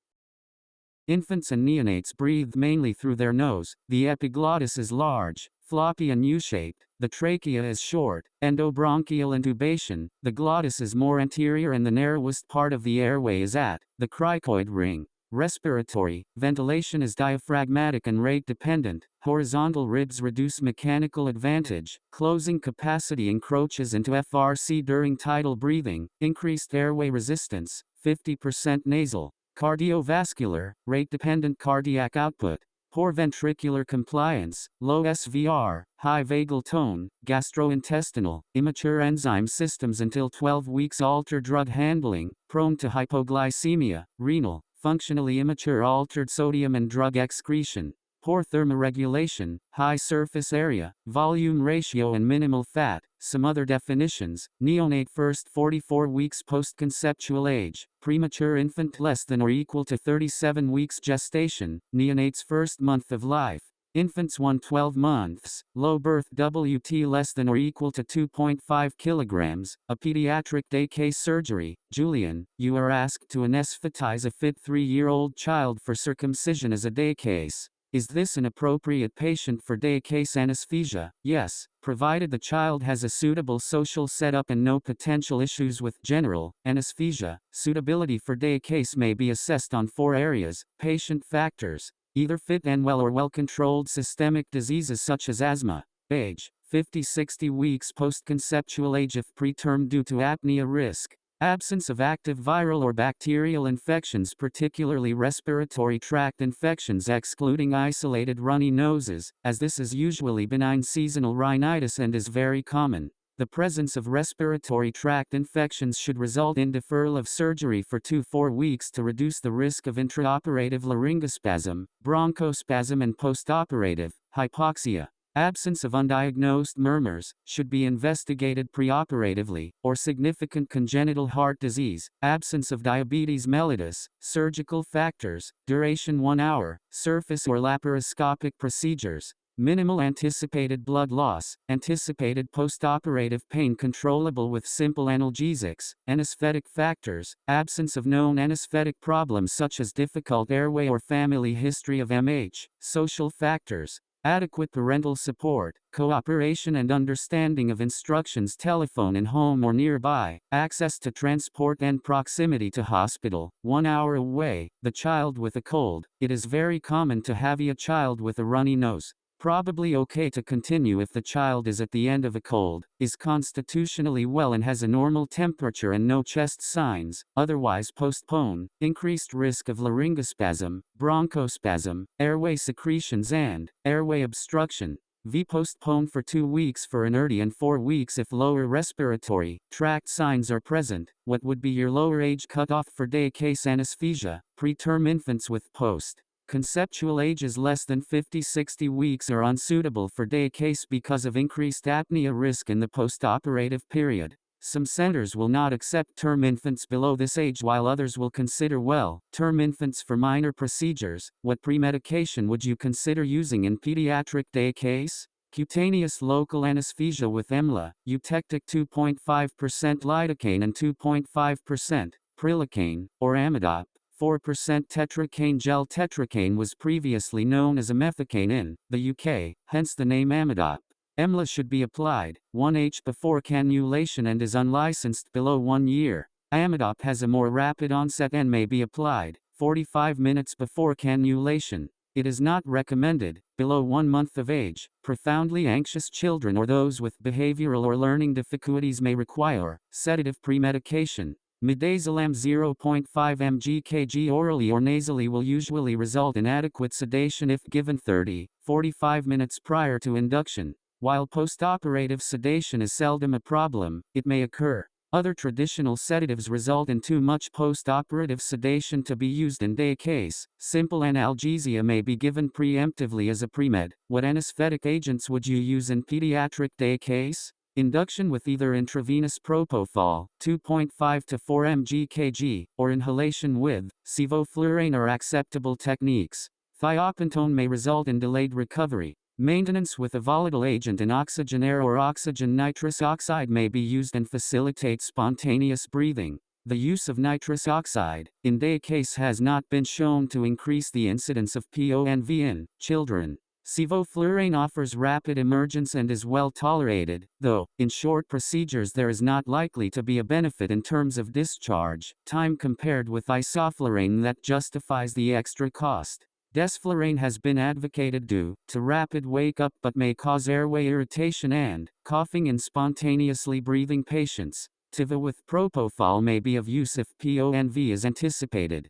Infants and neonates breathe mainly through their nose. The epiglottis is large, floppy and U-shaped. The trachea is short. Endobronchial intubation. The glottis is more anterior and the narrowest part of the airway is at the cricoid ring. Respiratory, ventilation is diaphragmatic and rate dependent. Horizontal ribs reduce mechanical advantage. Closing capacity encroaches into FRC during tidal breathing. Increased airway resistance, 50% nasal. Cardiovascular, rate dependent cardiac output. Poor ventricular compliance, low SVR, high vagal tone, gastrointestinal, immature enzyme systems until 12 weeks, alter drug handling, prone to hypoglycemia, renal, functionally immature, altered sodium and drug excretion, poor thermoregulation, high surface area, volume ratio and minimal fat. Some other definitions: neonate first 44 weeks post-conceptual age, premature infant less than or equal to 37 weeks gestation, neonate's first month of life, infants 1-12 months, low birth WT less than or equal to 2.5 kilograms, a pediatric day case surgery. Julian, you are asked to anesthetize a fit 3-year-old child for circumcision as a day case. Is this an appropriate patient for day case anesthesia? Yes, provided the child has a suitable social setup and no potential issues with general anesthesia. Suitability for day case may be assessed on 4 areas: patient factors, either fit and well or well-controlled systemic diseases such as asthma, age, 50-60 weeks post-conceptual age if preterm due to apnea risk, absence of active viral or bacterial infections, particularly respiratory tract infections excluding isolated runny noses, as this is usually benign seasonal rhinitis and is very common. The presence of respiratory tract infections should result in deferral of surgery for 2-4 weeks to reduce the risk of intraoperative laryngospasm, bronchospasm and postoperative hypoxia. Absence of undiagnosed murmurs should be investigated preoperatively, or significant congenital heart disease. Absence of diabetes mellitus. Surgical factors: duration 1 hour, surface or laparoscopic procedures. Minimal anticipated blood loss, anticipated postoperative pain controllable with simple analgesics. Anesthetic factors: absence of known anesthetic problems such as difficult airway or family history of MH. Social factors: adequate parental support, cooperation and understanding of instructions, telephone in home or nearby, access to transport and proximity to hospital, 1 hour away. The child with a cold. It is very common to have a child with a runny nose. Probably okay to continue if the child is at the end of a cold, is constitutionally well and has a normal temperature and no chest signs. Otherwise postpone. Increased risk of laryngospasm, bronchospasm, airway secretions and airway obstruction. Postpone for 2 weeks for inertia and 4 weeks if lower respiratory tract signs are present. What would be your lower age cutoff for day case anesthesia? Preterm infants with post-conceptual ages less than 50-60 weeks are unsuitable for day case because of increased apnea risk in the postoperative period. Some centers will not accept term infants below this age while others will consider term infants for minor procedures. What premedication would you consider using in pediatric day case? Cutaneous local anesthesia with EMLA, eutectic 2.5% lidocaine and 2.5% prilocaine, or amidop. 4% tetracaine gel. Tetracaine was previously known as emethicaine in the UK, hence the name amidop. EMLA should be applied 1h before cannulation and is unlicensed below 1 year. Amidop has a more rapid onset and may be applied 45 minutes before cannulation. It is not recommended below 1 month of age. Profoundly anxious children or those with behavioral or learning difficulties may require sedative premedication. Midazolam 0.5 mg/kg orally or nasally will usually result in adequate sedation if given 30-45 minutes prior to induction. While postoperative sedation is seldom a problem, it may occur. Other traditional sedatives result in too much postoperative sedation to be used in day case. Simple analgesia may be given preemptively as a premed. What anesthetic agents would you use in pediatric day case? Induction with either intravenous propofol, 2.5 to 4 mg/kg, or inhalation with sevoflurane are acceptable techniques. Thiopentone may result in delayed recovery. Maintenance with a volatile agent in oxygen air or oxygen nitrous oxide may be used and facilitate spontaneous breathing. The use of nitrous oxide in day case has not been shown to increase the incidence of PONV in children. Sevoflurane offers rapid emergence and is well tolerated, though, in short procedures there is not likely to be a benefit in terms of discharge time compared with isoflurane that justifies the extra cost. Desflurane has been advocated due to rapid wake-up but may cause airway irritation and coughing in spontaneously breathing patients. Tiva with propofol may be of use if PONV is anticipated.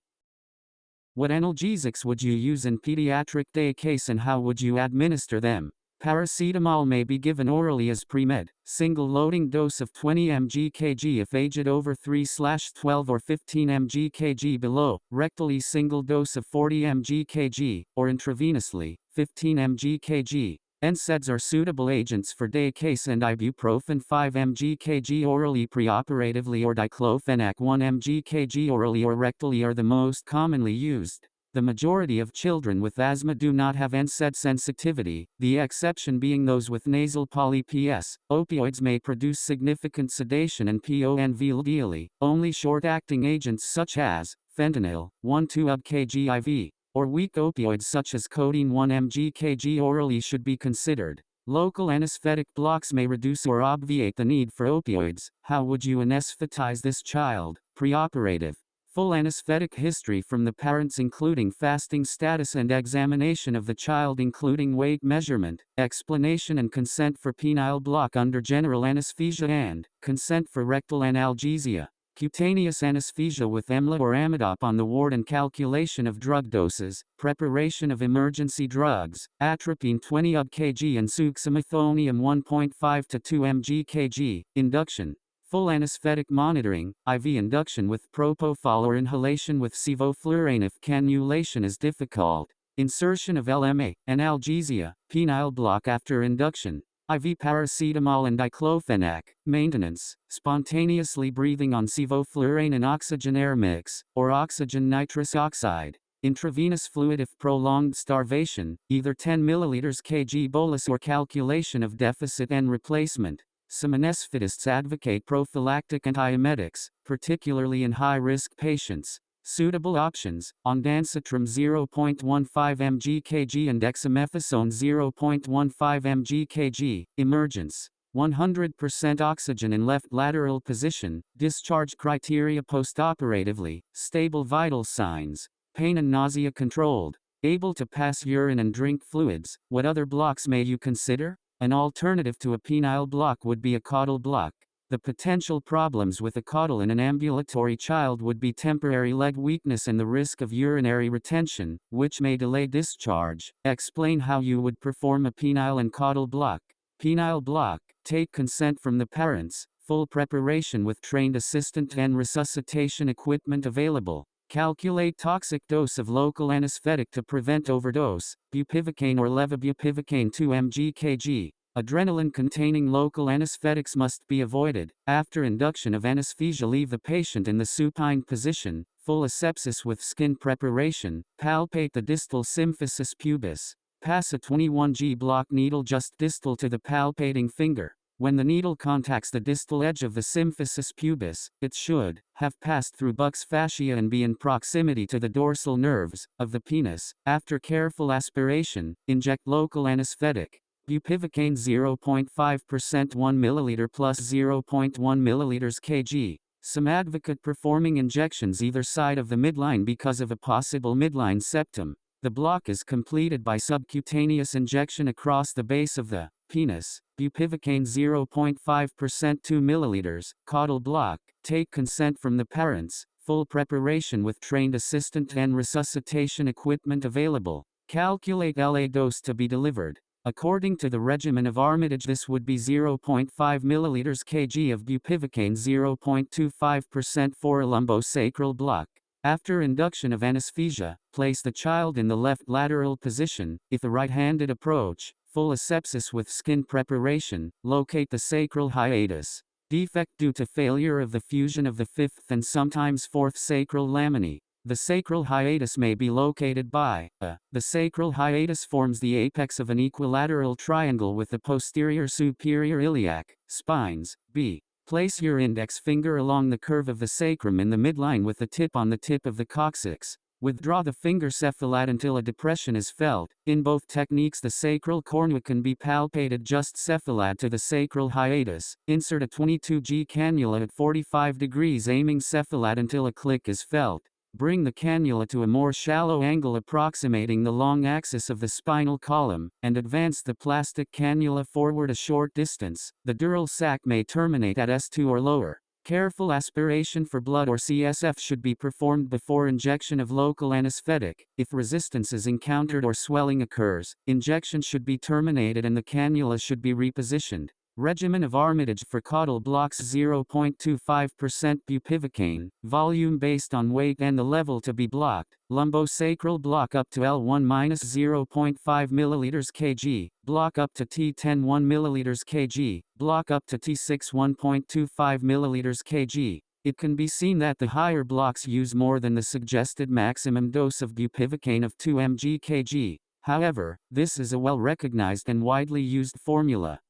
What analgesics would you use in pediatric day case and how would you administer them? Paracetamol may be given orally as pre-med, single loading dose of 20 mg/kg if aged over 3/12 or 15 mg/kg below, rectally single dose of 40 mg/kg, or intravenously, 15 mg/kg. NSAIDs are suitable agents for day case and ibuprofen 5 mg/kg orally preoperatively or diclofenac 1 mg/kg orally or rectally are the most commonly used. The majority of children with asthma do not have NSAID sensitivity, the exception being those with nasal polyps. Opioids may produce significant sedation and PONV. Ideally, only short-acting agents such as fentanyl, 1-2 mg/kg IV, or weak opioids such as codeine 1 mg/kg orally should be considered. Local anesthetic blocks may reduce or obviate the need for opioids. How would you anesthetize this child? Preoperative. Full anesthetic history from the parents including fasting status and examination of the child including weight measurement, explanation and consent for penile block under general anesthesia and consent for rectal analgesia. Cutaneous anesthesia with EMLA or Amidop on the ward and calculation of drug doses, preparation of emergency drugs, atropine 20 mg/kg and succinylmethonium 1.5 to 2 mg/kg, induction. Full anesthetic monitoring, IV induction with propofol or inhalation with sevoflurane if cannulation is difficult. Insertion of LMA, analgesia, penile block after induction. IV paracetamol and diclofenac, maintenance, spontaneously breathing on sevoflurane and oxygen air mix, or oxygen nitrous oxide. Intravenous fluid if prolonged starvation, either 10 ml/kg bolus or calculation of deficit and replacement. Some anesthetists advocate prophylactic antiemetics, particularly in high-risk patients. Suitable options, ondansetron 0.15 mg/kg and dexamethasone 0.15 mg/kg, emergence. 100% oxygen in left lateral position, discharge criteria postoperatively, stable vital signs, pain and nausea controlled, able to pass urine and drink fluids. What other blocks may you consider? An alternative to a penile block would be a caudal block. The potential problems with a caudal in an ambulatory child would be temporary leg weakness and the risk of urinary retention, which may delay discharge. Explain how you would perform a penile and caudal block. Penile block, take consent from the parents, full preparation with trained assistant and resuscitation equipment available. Calculate toxic dose of local anesthetic to prevent overdose, bupivacaine or levobupivacaine 2 mg/kg. Adrenaline-containing local anesthetics must be avoided. After induction of anesthesia, leave the patient in the supine position. Full asepsis with skin preparation. Palpate the distal symphysis pubis. Pass a 21G block needle just distal to the palpating finger. When the needle contacts the distal edge of the symphysis pubis, it should have passed through Buck's fascia and be in proximity to the dorsal nerves of the penis. After careful aspiration, inject local anesthetic. Bupivacaine 0.5% 1 ml plus 0.1 ml/kg. Some advocate performing injections either side of the midline because of a possible midline septum. The block is completed by subcutaneous injection across the base of the penis. Bupivacaine 0.5% 2 ml. Caudal block. Take consent from the parents. Full preparation with trained assistant and resuscitation equipment available. Calculate LA dose to be delivered. According to the regimen of Armitage, this would be 0.5 ml/kg of bupivacaine 0.25% for a lumbosacral block. After induction of anesthesia, place the child in the left lateral position. If a right-handed approach, full asepsis with skin preparation, locate the sacral hiatus. Defect due to failure of the fusion of the fifth and sometimes fourth sacral laminae. The sacral hiatus may be located by The sacral hiatus forms the apex of an equilateral triangle with the posterior superior iliac spines. B. Place your index finger along the curve of the sacrum in the midline with the tip on the tip of the coccyx. Withdraw the finger cephalad until a depression is felt. In both techniques, the sacral cornua can be palpated. Just cephalad to the sacral hiatus. Insert a 22G cannula at 45 degrees, aiming cephalad until a click is felt. Bring the cannula to a more shallow angle approximating the long axis of the spinal column, and advance the plastic cannula forward a short distance. The dural sac may terminate at S2 or lower. Careful aspiration for blood or CSF should be performed before injection of local anesthetic. If resistance is encountered or swelling occurs, injection should be terminated and the cannula should be repositioned. Regimen of Armitage for caudal blocks: 0.25% bupivacaine, volume based on weight and the level to be blocked. Lumbosacral block up to L1-0.5 ml kg, block up to T10 1 ml kg, block up to T6 1.25 ml kg. It can be seen that the higher blocks use more than the suggested maximum dose of bupivacaine of 2 mg kg. However, this is a well-recognized and widely used formula.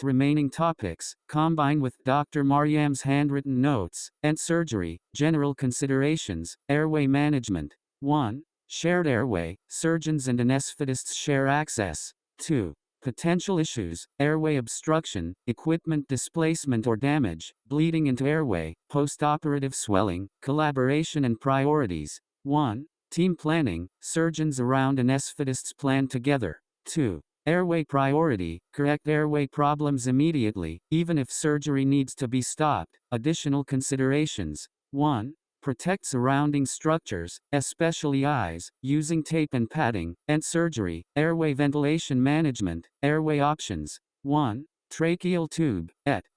Remaining topics, combine with Dr. Mariam's handwritten notes. Surgery, general considerations, airway management. 1. Shared airway, surgeons and anesthetists share access. 2. Potential issues, airway obstruction, equipment displacement or damage, bleeding into airway, postoperative swelling, collaboration and priorities. 1. Team planning, surgeons around anesthetists plan together. 2. Airway priority, correct airway problems immediately, even if surgery needs to be stopped. Additional considerations. 1. Protect surrounding structures, especially eyes, using tape and padding. Surgery, airway ventilation management, airway options. 1. Tracheal tube,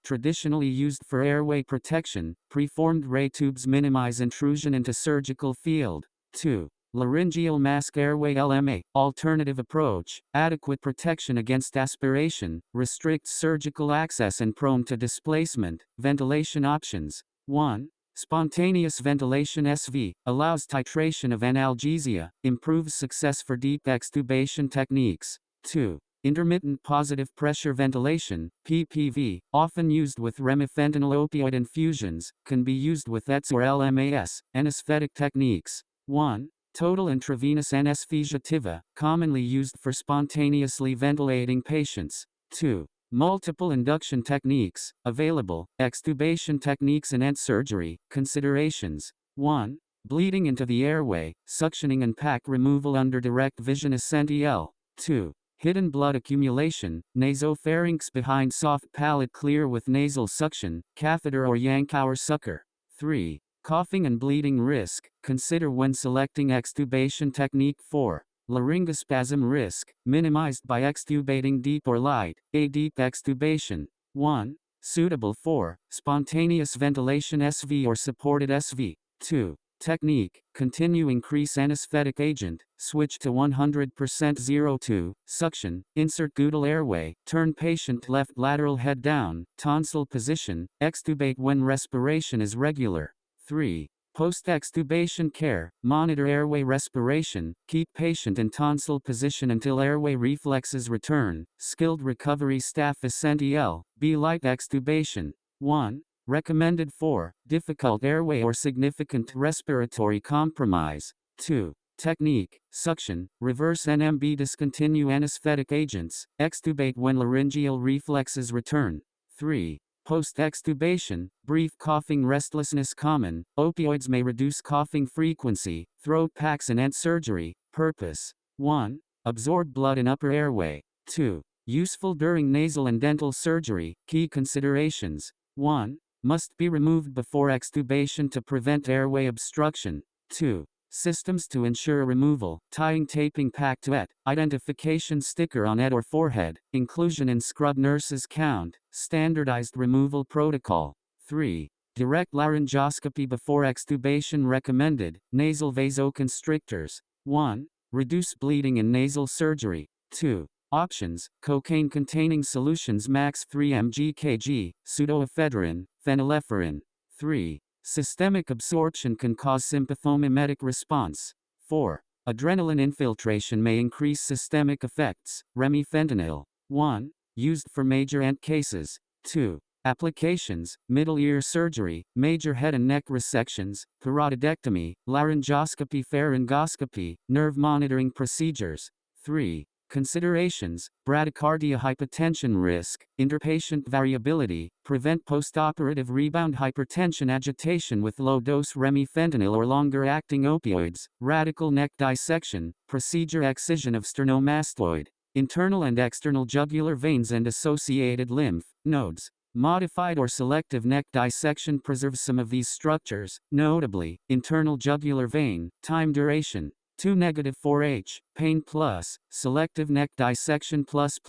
traditionally used for airway protection. Preformed ray tubes minimize intrusion into surgical field. 2. Laryngeal mask airway LMA, alternative approach, adequate protection against aspiration, restricts surgical access and prone to displacement. Ventilation options. 1. Spontaneous ventilation SV, allows titration of analgesia, improves success for deep extubation techniques. 2. Intermittent positive pressure ventilation, PPV, often used with remifentanil opioid infusions, can be used with ETS or LMAS, anesthetic techniques. 1. Total intravenous anesthesia TIVA, commonly used for spontaneously ventilating patients. 2. Multiple induction techniques, available. Extubation techniques in surgery. Considerations. 1. Bleeding into the airway, suctioning and pack removal under direct vision essential. 2. Hidden blood accumulation, nasopharynx behind soft palate clear with nasal suction, catheter or Yankauer sucker. 3. Coughing and bleeding risk, consider when selecting extubation technique. 4. Laryngospasm risk, minimized by extubating deep or light, a deep extubation. 1. Suitable for spontaneous ventilation SV or supported SV. 2. Technique, continue increase anesthetic agent, switch to 100% 02, suction, insert Goodell airway, turn patient left lateral head down, tonsil position, extubate when respiration is regular. 3. Post-extubation care, monitor airway respiration, keep patient in tonsil position until airway reflexes return. Skilled recovery staff essential, be light extubation. 1. Recommended for difficult airway or significant respiratory compromise. 2. Technique, suction, reverse NMB, discontinue anesthetic agents, extubate when laryngeal reflexes return. 3. Post-extubation, brief coughing restlessness common, opioids may reduce coughing frequency, throat packs in surgery. Purpose. 1. Absorb blood in upper airway. 2. Useful during nasal and dental surgery. Key considerations. 1. Must be removed before extubation to prevent airway obstruction. 2. Systems to ensure removal, tying taping pack to ET, identification sticker on ET or forehead, inclusion in scrub nurses count, standardized removal protocol. 3. Direct laryngoscopy before extubation recommended, nasal vasoconstrictors. 1. Reduce bleeding in nasal surgery. 2. Options, cocaine-containing solutions max 3 mg kg, pseudoephedrine, phenylephrine. 3. Systemic absorption can cause sympathomimetic response. 4. Adrenaline infiltration may increase systemic effects. Remifentanil. 1. Used for major cases. 2. Applications: middle ear surgery, major head and neck resections, carotidectomy, laryngoscopy, pharyngoscopy, nerve monitoring procedures. 3. Considerations: bradycardia, hypotension risk, interpatient variability, prevent postoperative rebound hypertension, agitation with low-dose remifentanil or longer-acting opioids, radical neck dissection, procedure, excision of sternomastoid, internal and external jugular veins and associated lymph nodes. Modified or selective neck dissection preserves some of these structures, notably, internal jugular vein, time duration, 2-4H, pain plus, selective neck dissection plus,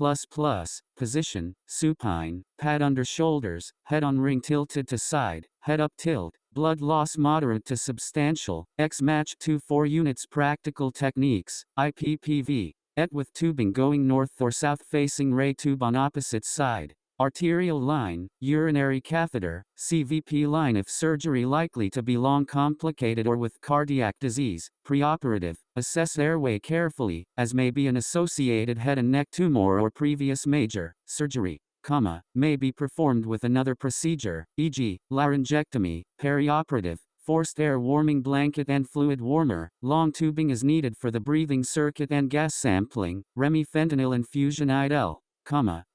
position, supine, pad under shoulders, head on ring tilted to side, head up tilt, blood loss moderate to substantial, X-match 2-4 units. Practical techniques, IPPV, ET with tubing going north or south, facing ray tube on opposite side. Arterial line, urinary catheter, CVP line if surgery likely to be long, complicated or with cardiac disease. Preoperative, assess airway carefully, as may be an associated head and neck tumor or previous major surgery, may be performed with another procedure, e.g., laryngectomy. Perioperative, forced air warming blanket and fluid warmer, long tubing is needed for the breathing circuit and gas sampling. Remifentanil infusion IDL,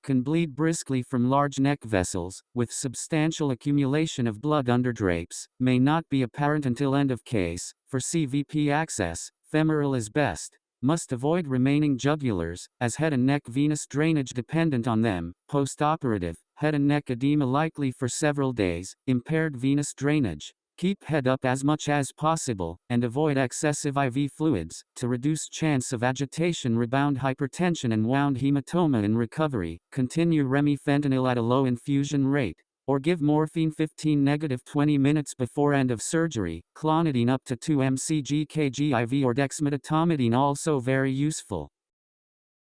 can bleed briskly from large neck vessels, with substantial accumulation of blood under drapes, may not be apparent until end of case. For CVP access, femoral is best. Must avoid remaining jugulars, as head and neck venous drainage dependent on them. Postoperative, head and neck edema likely for several days, impaired venous drainage. Keep head up as much as possible, and avoid excessive IV fluids, to reduce chance of agitation, rebound hypertension and wound hematoma in recovery. Continue remifentanil at a low infusion rate, or give morphine 15-20 minutes before end of surgery. Clonidine up to 2 mcg kg IV or dexmedetomidine also very useful.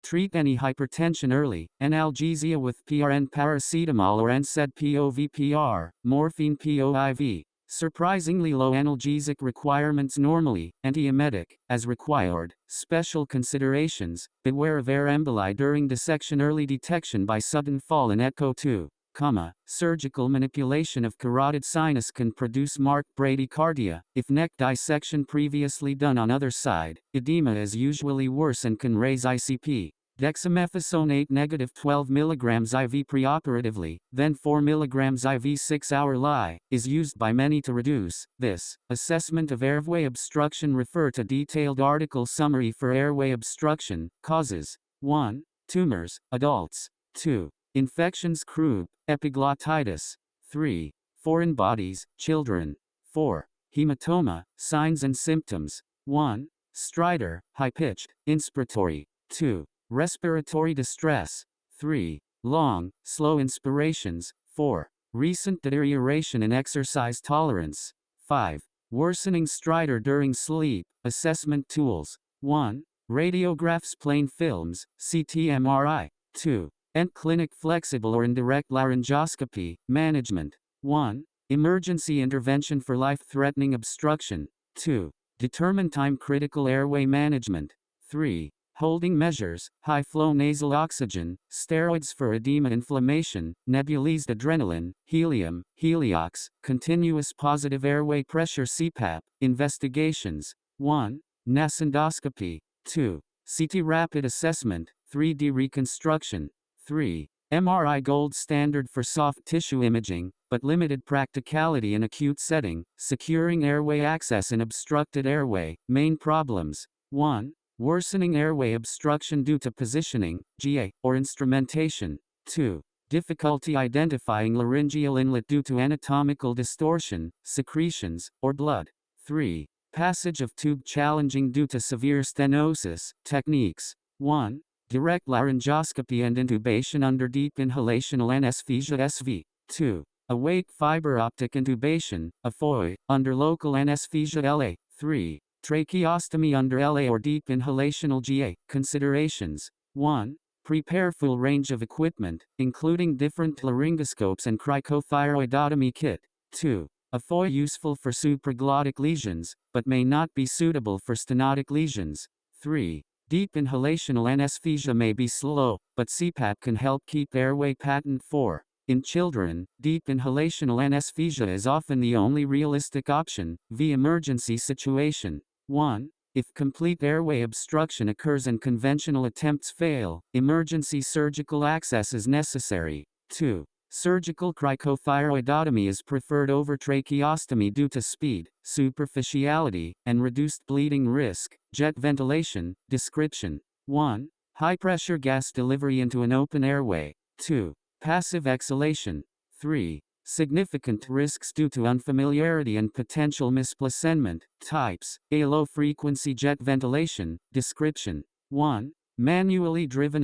Treat any hypertension early. Analgesia with PRN, paracetamol or NSAID POVPR, morphine POIV. Surprisingly low analgesic requirements normally, antiemetic, as required. Special considerations: beware of air emboli during dissection, early detection by sudden fall in echo 2, surgical manipulation of carotid sinus can produce marked bradycardia. If neck dissection previously done on other side, edema is usually worse and can raise ICP. Dexamethasone 8-12 mg IV preoperatively, then 4 mg IV 6-hour lie, is used by many to reduce this. Assessment of airway obstruction: refer to detailed article summary for airway obstruction. Causes: 1. Tumors, adults. 2. Infections, croup, epiglottitis. 3. Foreign bodies, children. 4. Hematoma, signs and symptoms. 1. Stridor, high-pitched, inspiratory. 2. Respiratory distress. 3. Long, slow inspirations. 4. Recent deterioration in exercise tolerance. 5. Worsening stridor during sleep. Assessment tools: 1. Radiographs, plain films, CT, MRI. 2. Clinic flexible or indirect laryngoscopy. Management: 1. Emergency intervention for life-threatening obstruction. 2. Determine time-critical airway management. 3. Holding measures: high-flow nasal oxygen, steroids for edema, inflammation, nebulized adrenaline, helium, Heliox, continuous positive airway pressure, CPAP. Investigations: 1. Nasendoscopy. 2. CT rapid assessment, 3D reconstruction. 3. MRI gold standard for soft tissue imaging, but limited practicality in acute setting. Securing airway access in obstructed airway. Main problems: 1. Worsening airway obstruction due to positioning, GA, or instrumentation. 2. Difficulty identifying laryngeal inlet due to anatomical distortion, secretions, or blood. 3. Passage of tube challenging due to severe stenosis. Techniques: 1. Direct laryngoscopy and intubation under deep inhalational anesthesia, SV. 2. Awake fiber optic intubation, AFOI, under local anesthesia, LA. 3. Tracheostomy under LA or deep inhalational, GA. Considerations: 1. Prepare full range of equipment, including different laryngoscopes and cricothyroidotomy kit. 2. AFOI useful for supraglottic lesions, but may not be suitable for stenotic lesions. 3. Deep inhalational anesthesia may be slow, but CPAP can help keep airway patent. 4. In children, deep inhalational anesthesia is often the only realistic option. V. Emergency situation. 1. If complete airway obstruction occurs and conventional attempts fail, emergency surgical access is necessary. 2. Surgical cricothyroidotomy is preferred over tracheostomy due to speed, superficiality, and reduced bleeding risk. Jet ventilation. Description. 1. High-pressure gas delivery into an open airway. 2. Passive exhalation. 3. Significant risks due to unfamiliarity and potential misplacement. Types. A. Low-frequency jet ventilation. Description. 1. Manually driven